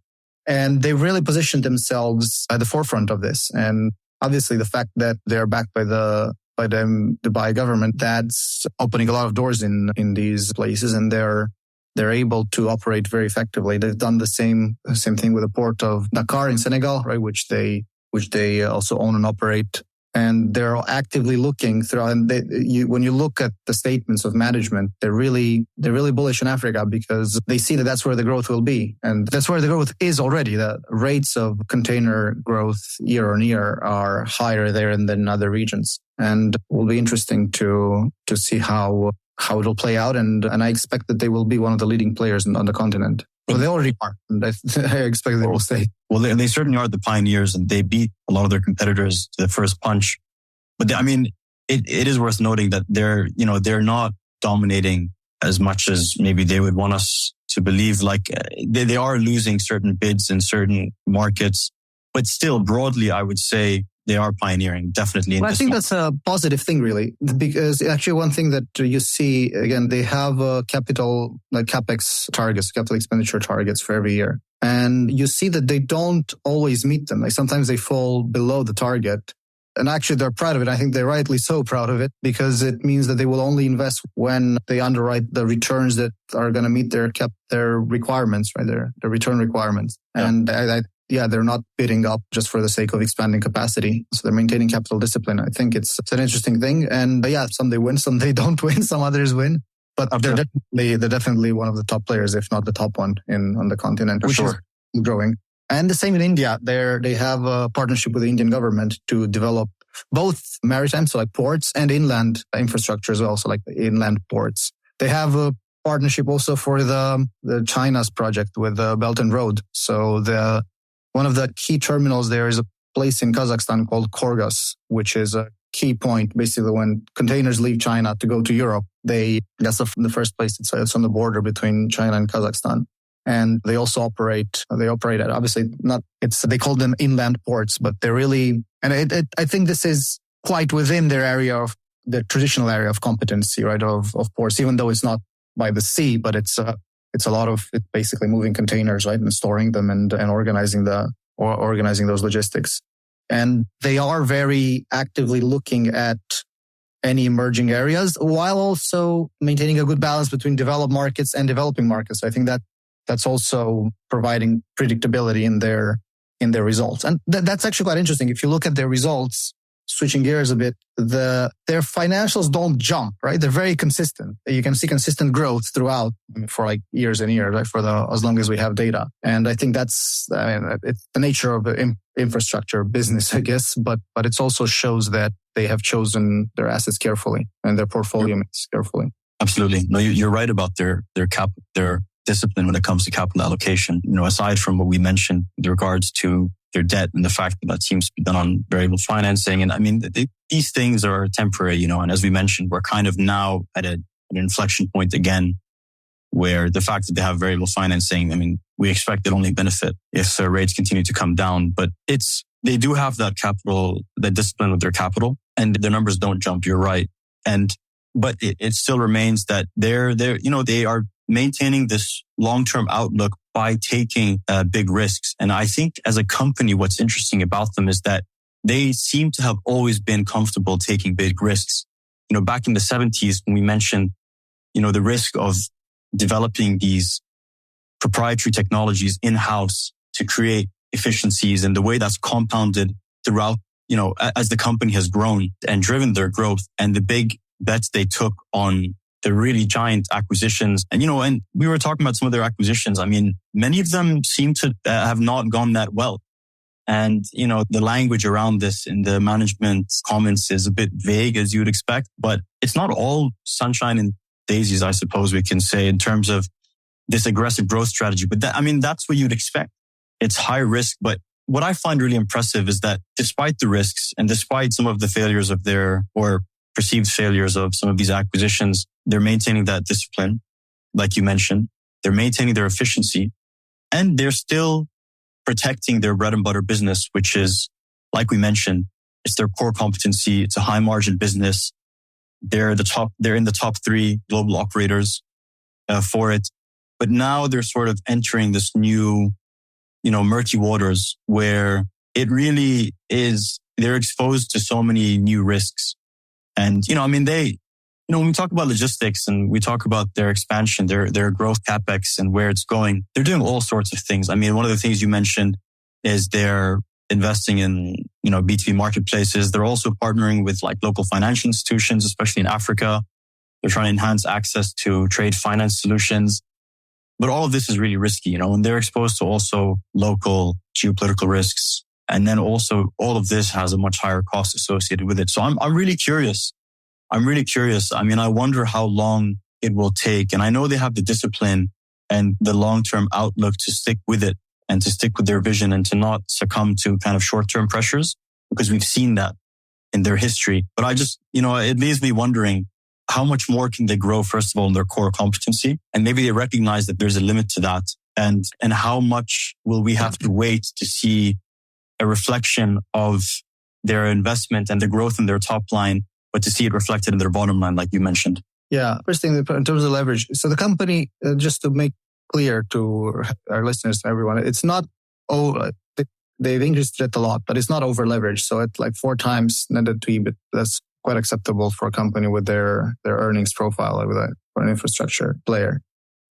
And they really positioned themselves at the forefront of this. And obviously the fact that they're backed by the Dubai government, that's opening a lot of doors in these places, and they're able to operate very effectively. They've done the same thing with the port of Dakar in Senegal, right, which they also own and operate. And they're actively looking through. And when you look at the statements of management, they're really bullish in Africa, because they see that that's where the growth will be, and that's where the growth is already. The rates of container growth year on year are higher there than in other regions, and it will be interesting to see how it'll play out. And I expect that they will be one of the leading players on the continent. Well, they already are. And I expect they will stay. Well, they certainly are the pioneers, and they beat a lot of their competitors to the first punch. But it is worth noting that they're not dominating as much as maybe they would want us to believe. Like, they are losing certain bids in certain markets, but still broadly, I would say they are pioneering, definitely. Well, I think that's a positive thing, really, because actually one thing that you see, again, they have CapEx targets, capital expenditure targets for every year. And you see that they don't always meet them. Like, sometimes they fall below the target. And actually, they're proud of it. I think they're rightly so proud of it, because it means that they will only invest when they underwrite the returns that are going to meet their requirements, right? Their return requirements. Yeah. And they're not bidding up just for the sake of expanding capacity. So they're maintaining capital discipline. I think it's an interesting thing. And some they win, some they don't win, some others win. But they're definitely one of the top players, if not the top one on the continent, which is growing. And the same in India. They have a partnership with the Indian government to develop both maritime, so like ports, and inland infrastructure as well, so like the inland ports. They have a partnership also for the China's project with the Belt and Road. So one of the key terminals there is a place in Kazakhstan called Kyrgyz, which is a key point. Basically, when containers leave China to go to Europe, that's the first place. It's on the border between China and Kazakhstan. And they also operate at, obviously they call them inland ports, but they're really, and I think this is quite within their area of the traditional area of competency, right? Of ports, even though it's not by the sea, but it's a lot of it basically moving containers, right? And storing them and organizing those logistics. And they are very actively looking at any emerging areas while also maintaining a good balance between developed markets and developing markets. I think that's also providing predictability in their results. And that's actually quite interesting. If you look at their results, switching gears a bit, their financials don't jump, right? They're very consistent. You can see consistent growth throughout for like years and years, right? As long as we have data. And I think it's the nature of infrastructure business, I guess, but it also shows that they have chosen their assets carefully and their portfolio mix carefully. Absolutely. No, you're right about their discipline when it comes to capital allocation. Aside from what we mentioned in regards to their debt and the fact that seems to be done on variable financing. And I mean, these things are temporary, and as we mentioned, we're kind of now at an inflection point again, where the fact that they have variable financing, I mean, we expect it only benefit if rates continue to come down, but they do have that discipline with their capital, and their numbers don't jump. You're right. But it still remains that they are maintaining this long-term outlook by taking big risks. And I think as a company, what's interesting about them is that they seem to have always been comfortable taking big risks. Back in the 70s, when we mentioned, the risk of developing these proprietary technologies in-house to create efficiencies and the way that's compounded throughout, as the company has grown and driven their growth and the big bets they took on the really giant acquisitions. And, and we were talking about some of their acquisitions. I mean, many of them seem to have not gone that well. And, the language around this in the management comments is a bit vague, as you would expect, but it's not all sunshine and daisies, I suppose we can say, in terms of this aggressive growth strategy. But that's what you'd expect. It's high risk. But what I find really impressive is that despite the risks and despite some of the failures of or perceived failures of some of these acquisitions, they're maintaining that discipline, like you mentioned. They're maintaining their efficiency, and they're still protecting their bread and butter business, which is, like we mentioned, it's their core competency. It's a high margin business. They're in the top 3 global operators for it. But now they're sort of entering this new, murky waters where it really is, they're exposed to so many new risks. And, when we talk about logistics and we talk about their expansion, their growth CapEx and where it's going, they're doing all sorts of things. I mean, one of the things you mentioned is they're investing in, B2B marketplaces. They're also partnering with like local financial institutions, especially in Africa. They're trying to enhance access to trade finance solutions. But all of this is really risky, and they're exposed to also local geopolitical risks. And then also all of this has a much higher cost associated with it. So I'm really curious. I mean, I wonder how long it will take. And I know they have the discipline and the long-term outlook to stick with it and to stick with their vision and to not succumb to kind of short-term pressures, because we've seen that in their history. But I just, it leaves me wondering how much more can they grow, first of all, in their core competency? And maybe they recognize that there's a limit to that. And how much will we have to wait to see a reflection of their investment and the growth in their top line, but to see it reflected in their bottom line, like you mentioned? Yeah. First thing, in terms of leverage. So the company, just to make clear to our listeners, to everyone, it's not, they've increased it a lot, but it's not over leveraged. So it's like 4 times net debt to EBIT. That's quite acceptable for a company with their earnings profile, for an infrastructure player.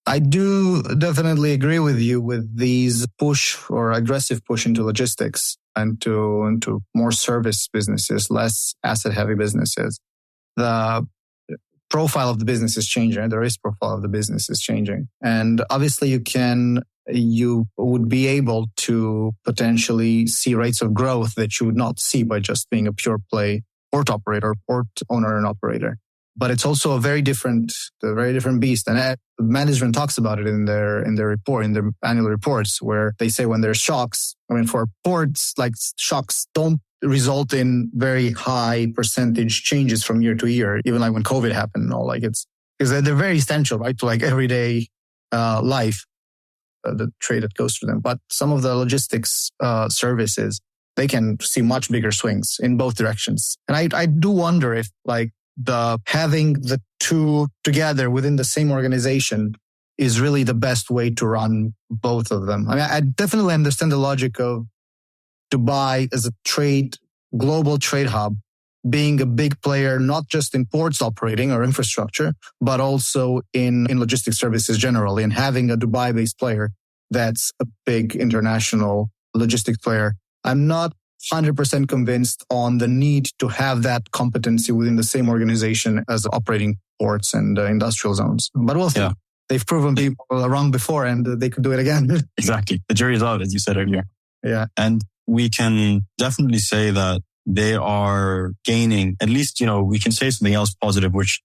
I do definitely agree with you with these push or aggressive push into logistics and into more service businesses, less asset heavy businesses. profile of the business is changing. The risk profile of the business is changing. And obviously you would be able to potentially see rates of growth that you would not see by just being a pure play port operator, port owner and operator. But it's also a very different beast. And management talks about it in their report, in their annual reports, where they say when there's shocks, for ports, like shocks don't result in very high percentage changes from year to year, even like when COVID happened and all, like it's because they're very essential, right? To like everyday life, the trade that goes through them. But some of the logistics services, they can see much bigger swings in both directions. And I do wonder if like having the two together within the same organization is really the best way to run both of them. I mean, I definitely understand the logic of Dubai as a global trade hub, being a big player, not just in ports operating or infrastructure, but also in logistics services generally, and having a Dubai-based player that's a big international logistics player. I'm not 100% convinced on the need to have that competency within the same organization as operating ports and industrial zones. But we'll see. Yeah. They've proven people wrong before and they could do it again. Exactly. The jury's out, as you said earlier. Yeah. And we can definitely say that they are gaining, at least, we can say something else positive, which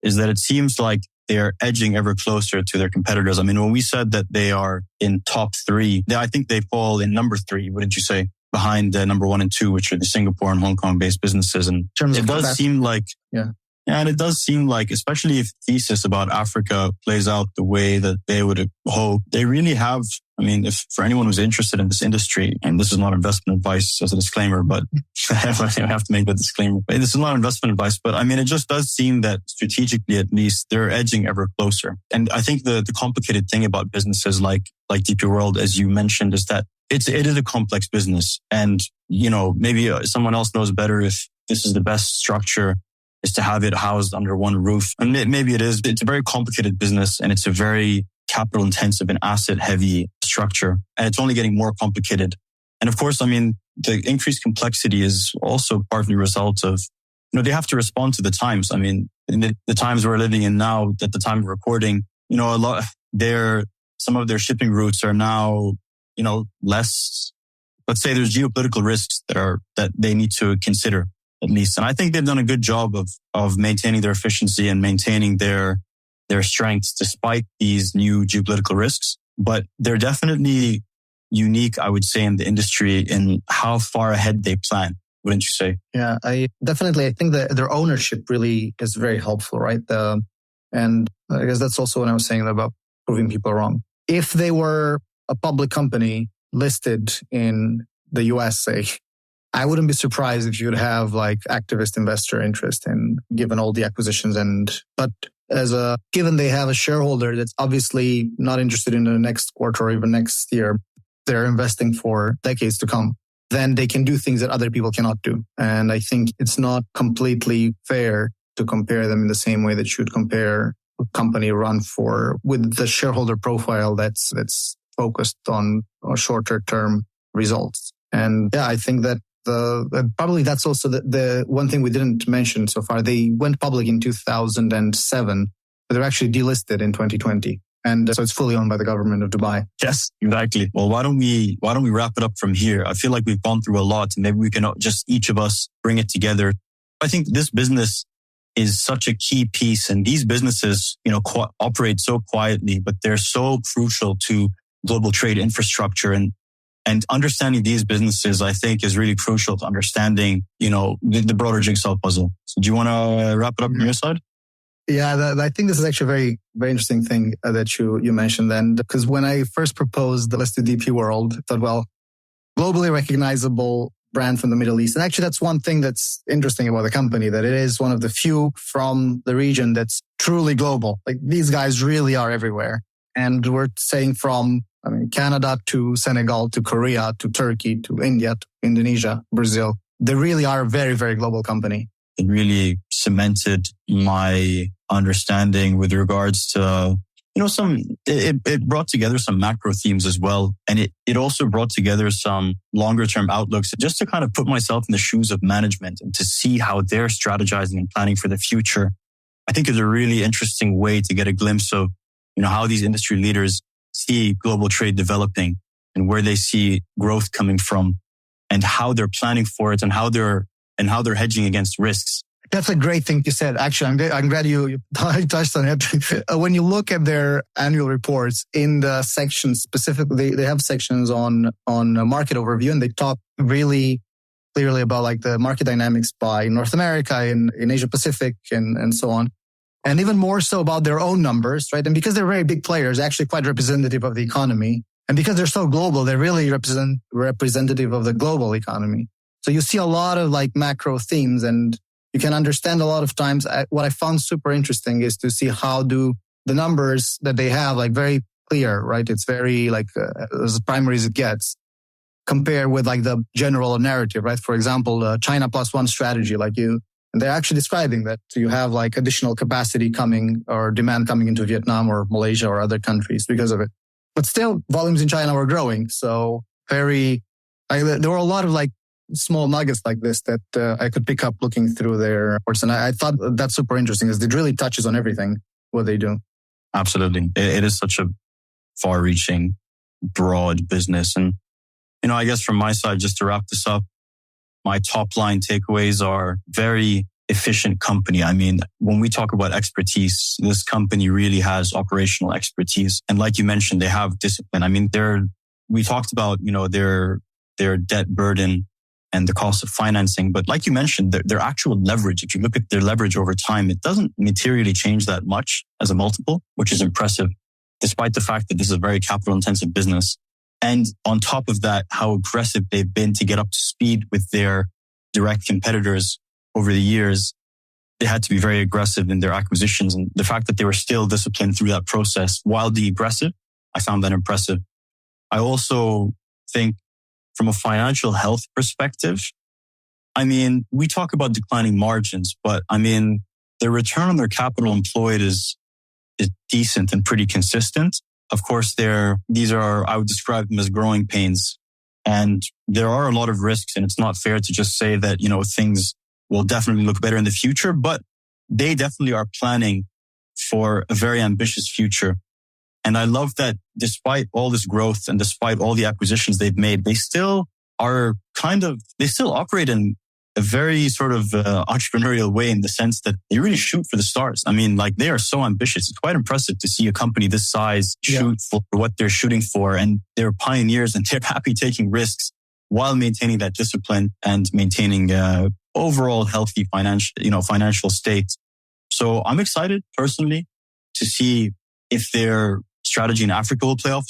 is that it seems like they are edging ever closer to their competitors. I mean, when we said that they are in top 3, I think they fall in number 3, wouldn't you say? Behind number 1 and 2, which are the Singapore and Hong Kong based businesses. And it does seem like, and it does seem like, especially if the thesis about Africa plays out the way that they would hope, they really have, if for anyone who's interested in this industry, and this is not investment advice as a disclaimer, but I have to make that disclaimer. This is not investment advice, but it just does seem that strategically, at least, they're edging ever closer. And I think the complicated thing about businesses like DP World, as you mentioned, is that it is a complex business. And, maybe someone else knows better if this is the best structure, is to have it housed under one roof. And maybe it is. It's a very complicated business and it's a very capital intensive and asset heavy structure. And it's only getting more complicated. And of course, the increased complexity is also partly a result of, they have to respond to the times. In the times we're living in now, at the time of recording, some of their shipping routes are now, less, let's say there's geopolitical risks that they need to consider at least. And I think they've done a good job of maintaining their efficiency and maintaining their strengths despite these new geopolitical risks. But they're definitely unique, I would say, in the industry in how far ahead they plan. Wouldn't you say? Yeah, I think that their ownership really is very helpful, right? And I guess that's also what I was saying about proving people wrong. If they were a public company listed in the US, say, I wouldn't be surprised if you'd have like activist investor interest in given all the acquisitions but given they have a shareholder that's obviously not interested in the next quarter or even next year, they're investing for decades to come, then they can do things that other people cannot do. And I think it's not completely fair to compare them in the same way that you would compare a company run with the shareholder profile that's focused on shorter term results. And yeah, I think that probably that's also the one thing we didn't mention so far. They went public in 2007, but they're actually delisted in 2020. And so it's fully owned by the government of Dubai. Yes, exactly. Well, why don't we wrap it up from here? I feel like we've gone through a lot and maybe we can just each of us bring it together. I think this business is such a key piece, and these businesses, operate so quietly, but they're so crucial to global trade infrastructure, and understanding these businesses, I think, is really crucial to understanding, the broader jigsaw puzzle. So do you want to wrap it up on your side? Yeah, I think this is actually a very, very interesting thing that you mentioned then, because when I first proposed the Let's Do DP World, I thought, well, globally recognizable brand from the Middle East. And actually, that's one thing that's interesting about the company, that it is one of the few from the region that's truly global. Like these guys really are everywhere. And we're saying from Canada to Senegal to Korea to Turkey to India to Indonesia, Brazil. They really are a very, very global company. It really cemented my understanding with regards to, it brought together some macro themes as well. And it also brought together some longer term outlooks just to kind of put myself in the shoes of management and to see how they're strategizing and planning for the future. I think is a really interesting way to get a glimpse of, how these industry leaders see global trade developing and where they see growth coming from and how they're planning for it and how they're hedging against risks. That's a great thing you said. Actually, I'm glad you touched on it. When you look at their annual reports in the sections specifically, they have sections on market overview, and they talk really clearly about like the market dynamics by North America and in Asia Pacific and so on. And even more so about their own numbers, right? And because they're very big players, actually quite representative of the economy. And because they're so global, they're really representative of the global economy. So you see a lot of like macro themes, and you can understand a lot of times. What I found super interesting is to see how do the numbers that they have like very clear, right? It's very like as primary as it gets, compare with like the general narrative, right? For example, China plus one strategy, and they're actually describing that you have like additional capacity coming or demand coming into Vietnam or Malaysia or other countries because of it. But still, volumes in China were growing. So there were a lot of like small nuggets like this that I could pick up looking through their reports. And I thought that's super interesting, as it really touches on everything, what they do. Absolutely. It is such a far-reaching, broad business. And, I guess from my side, just to wrap this up, my top line takeaways are very efficient company. I mean, when we talk about expertise, this company really has operational expertise. And like you mentioned, they have discipline. I mean, we talked about, their debt burden and the cost of financing. But like you mentioned, their actual leverage, if you look at their leverage over time, it doesn't materially change that much as a multiple, which is impressive, despite the fact that this is a very capital intensive business. And on top of that, how aggressive they've been to get up to speed with their direct competitors over the years. They had to be very aggressive in their acquisitions. And the fact that they were still disciplined through that process while being aggressive, I found that impressive. I also think from a financial health perspective, I mean, we talk about declining margins, but I mean, the return on their capital employed is decent and pretty consistent. Of course, these are, I would describe them as growing pains. And there are a lot of risks, and it's not fair to just say that, things will definitely look better in the future, but they definitely are planning for a very ambitious future. And I love that despite all this growth and despite all the acquisitions they've made, they still operate in a very sort of entrepreneurial way, in the sense that they really shoot for the stars. I mean, like, they are so ambitious. It's quite impressive to see a company this size shoot for what they're shooting for. And they're pioneers, and they're happy taking risks while maintaining that discipline and maintaining overall healthy financial state. So I'm excited personally to see if their strategy in Africa will pay off,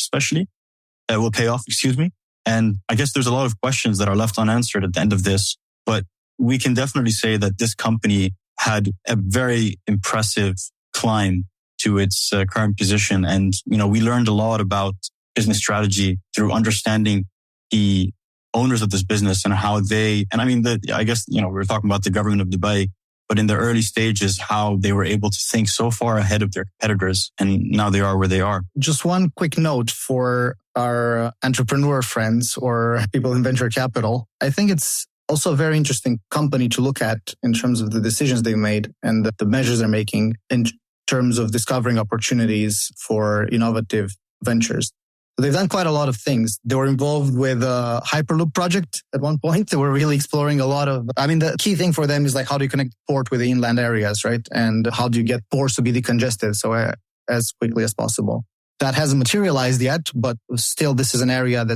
And I guess there's a lot of questions that are left unanswered at the end of this, but we can definitely say that this company had a very impressive climb to its current position. And, we learned a lot about business strategy through understanding the owners of this business and how we were talking about the government of Dubai, but in the early stages, how they were able to think so far ahead of their competitors. And now they are where they are. Just one quick note for our entrepreneur friends or people in venture capital. I think it's also a very interesting company to look at in terms of the decisions they made and the measures they're making in terms of discovering opportunities for innovative ventures. So they've done quite a lot of things. They were involved with a Hyperloop project at one point. They were really exploring the key thing for them is like, how do you connect port with the inland areas, right? And how do you get ports to be decongested as quickly as possible? That hasn't materialized yet, but still this is an area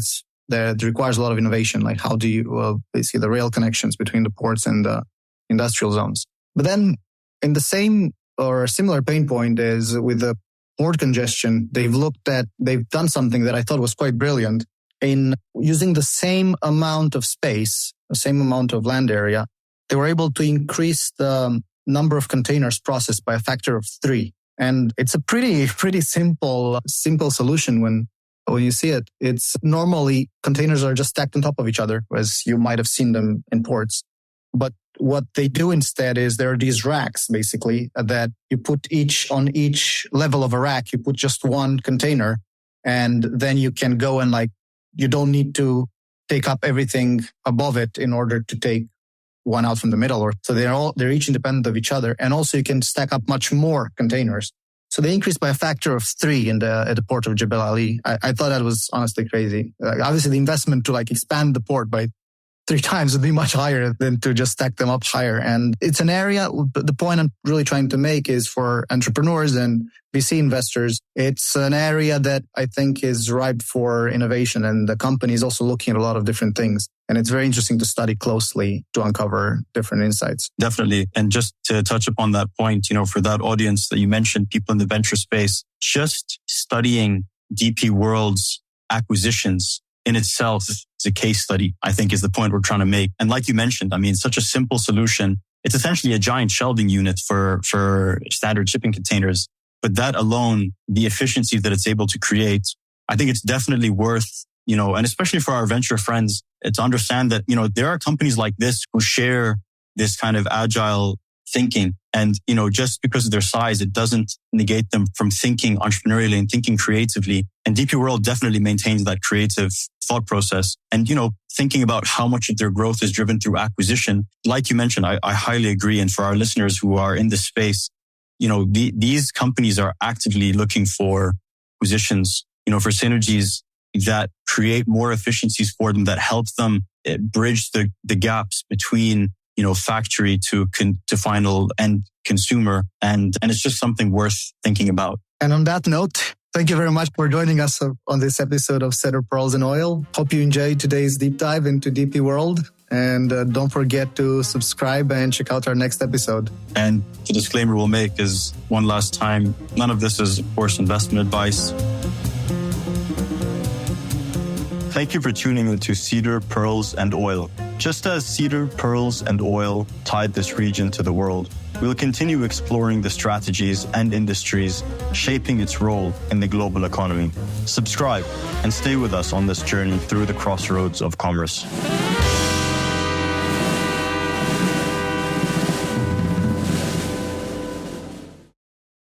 that requires a lot of innovation. Like, how do you see the rail connections between the ports and the industrial zones? But then in the same or a similar pain point is with the port congestion, they've done something that I thought was quite brilliant in using the same amount of space, the same amount of land area. They were able to increase the number of containers processed by a factor of 3. And it's a pretty simple solution when you see it. It's normally containers are just stacked on top of each other, as you might have seen them in ports. But what they do instead is there are these racks, basically, that you put on each level of a rack, you put just one container, and then you can go and you don't need to take up everything above it in order to take one out from the middle, or so they're each independent of each other. And also you can stack up much more containers. So they increased by a factor of 3 at the port of Jebel Ali. I thought that was honestly crazy. Obviously the investment to expand the port by 3 times would be much higher than to just stack them up higher. And it's an area, the point I'm really trying to make is for entrepreneurs and VC investors, it's an area that I think is ripe for innovation, and the company is also looking at a lot of different things. And it's very interesting to study closely to uncover different insights. Definitely. And just to touch upon that point, for that audience that you mentioned, people in the venture space, just studying DP World's acquisitions in itself is a case study, I think, is the point we're trying to make. And like you mentioned, such a simple solution. It's essentially a giant shelving unit for standard shipping containers. But that alone, the efficiency that it's able to create, I think it's definitely worth, and especially for our venture friends, to understand that, there are companies like this who share this kind of agile thinking. And, just because of their size, it doesn't negate them from thinking entrepreneurially and thinking creatively. And DP World definitely maintains that creative thought process. And, thinking about how much of their growth is driven through acquisition. Like you mentioned, I highly agree. And for our listeners who are in this space, these companies are actively looking for acquisitions, for synergies that create more efficiencies for them, that help them bridge the gaps between factory to final end consumer. And it's just something worth thinking about. And on that note, thank you very much for joining us on this episode of Cedar Pearls and Oil. Hope you enjoyed today's deep dive into DP World. And don't forget to subscribe and check out our next episode. And the disclaimer we'll make is, one last time, none of this is, of course, investment advice. Thank you for tuning into Cedar, Pearls, and Oil. Just as cedar, pearls, and oil tied this region to the world, we'll continue exploring the strategies and industries shaping its role in the global economy. Subscribe and stay with us on this journey through the crossroads of commerce.